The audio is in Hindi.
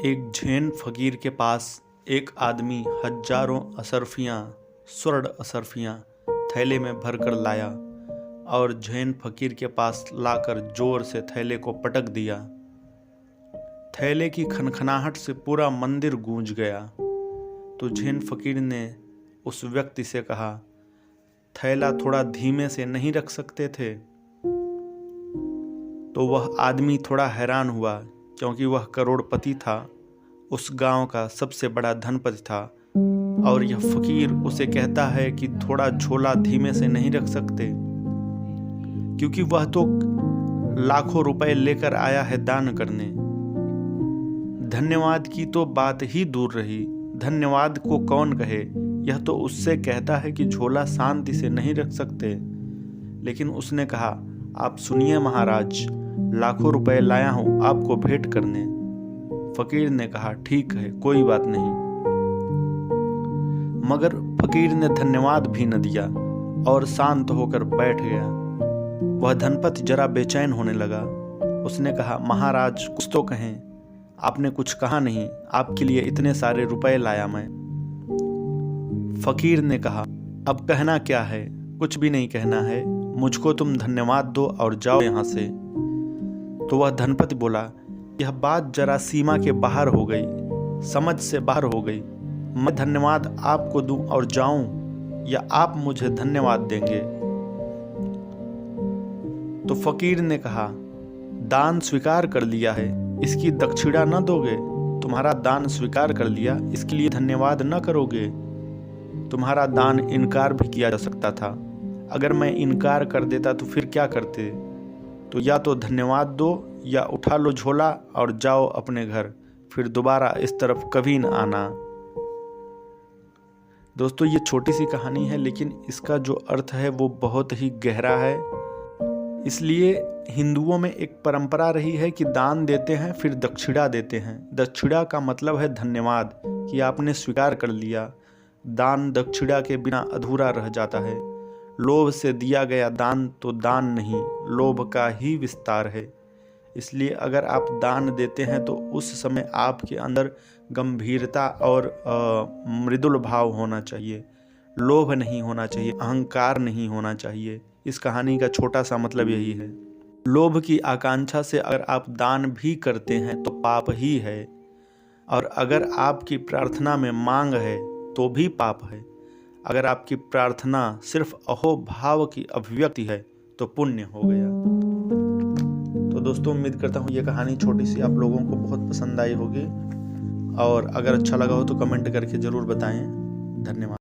एक झेन फकीर के पास एक आदमी हजारों असरफियाँ स्वर्ण असरफियाँ थैले में भरकर लाया और झेन फकीर के पास लाकर जोर से थैले को पटक दिया। थैले की खनखनाहट से पूरा मंदिर गूंज गया। तो झेन फकीर ने उस व्यक्ति से कहा, थैला थोड़ा धीमे से नहीं रख सकते थे? तो वह आदमी थोड़ा हैरान हुआ, क्योंकि वह करोड़पति था, उस गांव का सबसे बड़ा धनपति था, और यह फकीर उसे कहता है कि थोड़ा झोला धीमे से नहीं रख सकते, क्योंकि वह तो लाखों रुपए लेकर आया है दान करने। धन्यवाद की तो बात ही दूर रही, धन्यवाद को कौन कहे, यह तो उससे कहता है कि झोला शांति से नहीं रख सकते। लेकिन उसने कहा, आप सुनिए महाराज, लाखों रुपए लाया हूं आपको भेंट करने। फकीर ने कहा, ठीक है, कोई बात नहीं। मगर फकीर ने धन्यवाद भी न दिया और शांत होकर बैठ गया। वह धनपति जरा बेचैन होने लगा। उसने कहा, महाराज कुछ तो कहें, आपने कुछ कहा नहीं, आपके लिए इतने सारे रुपए लाया मैं। फकीर ने कहा, अब कहना क्या है, कुछ भी नहीं कहना है, मुझको तुम धन्यवाद दो और जाओ यहाँ से। तो वह धनपति बोला, यह बात जरा सीमा के बाहर हो गई, समझ से बाहर हो गई। मैं धन्यवाद आपको दूं और जाऊं, या आप मुझे धन्यवाद देंगे? तो फकीर ने कहा, दान स्वीकार कर लिया है, इसकी दक्षिणा न दोगे? तुम्हारा दान स्वीकार कर लिया, इसके लिए धन्यवाद न करोगे? तुम्हारा दान इनकार भी किया जा सकता था, अगर मैं इनकार कर देता तो फिर क्या करते? तो या तो धन्यवाद दो, या उठा लो झोला और जाओ अपने घर, फिर दोबारा इस तरफ कभी न आना। दोस्तों, ये छोटी सी कहानी है, लेकिन इसका जो अर्थ है वो बहुत ही गहरा है। इसलिए हिंदुओं में एक परंपरा रही है कि दान देते हैं फिर दक्षिणा देते हैं। दक्षिणा का मतलब है धन्यवाद, कि आपने स्वीकार कर लिया। दान दक्षिणा के बिना अधूरा रह जाता है। लोभ से दिया गया दान तो दान नहीं, लोभ का ही विस्तार है। इसलिए अगर आप दान देते हैं तो उस समय आपके अंदर गंभीरता और मृदुल भाव होना चाहिए, लोभ नहीं होना चाहिए, अहंकार नहीं होना चाहिए। इस कहानी का छोटा सा मतलब यही है। लोभ की आकांक्षा से अगर आप दान भी करते हैं तो पाप ही है, और अगर आपकी प्रार्थना में मांग है तो भी पाप है। अगर आपकी प्रार्थना सिर्फ अहोभाव की अभिव्यक्ति है तो पुण्य हो गया। तो दोस्तों, उम्मीद करता हूँ ये कहानी छोटी सी आप लोगों को बहुत पसंद आई होगी, और अगर अच्छा लगा हो तो कमेंट करके ज़रूर बताएं। धन्यवाद।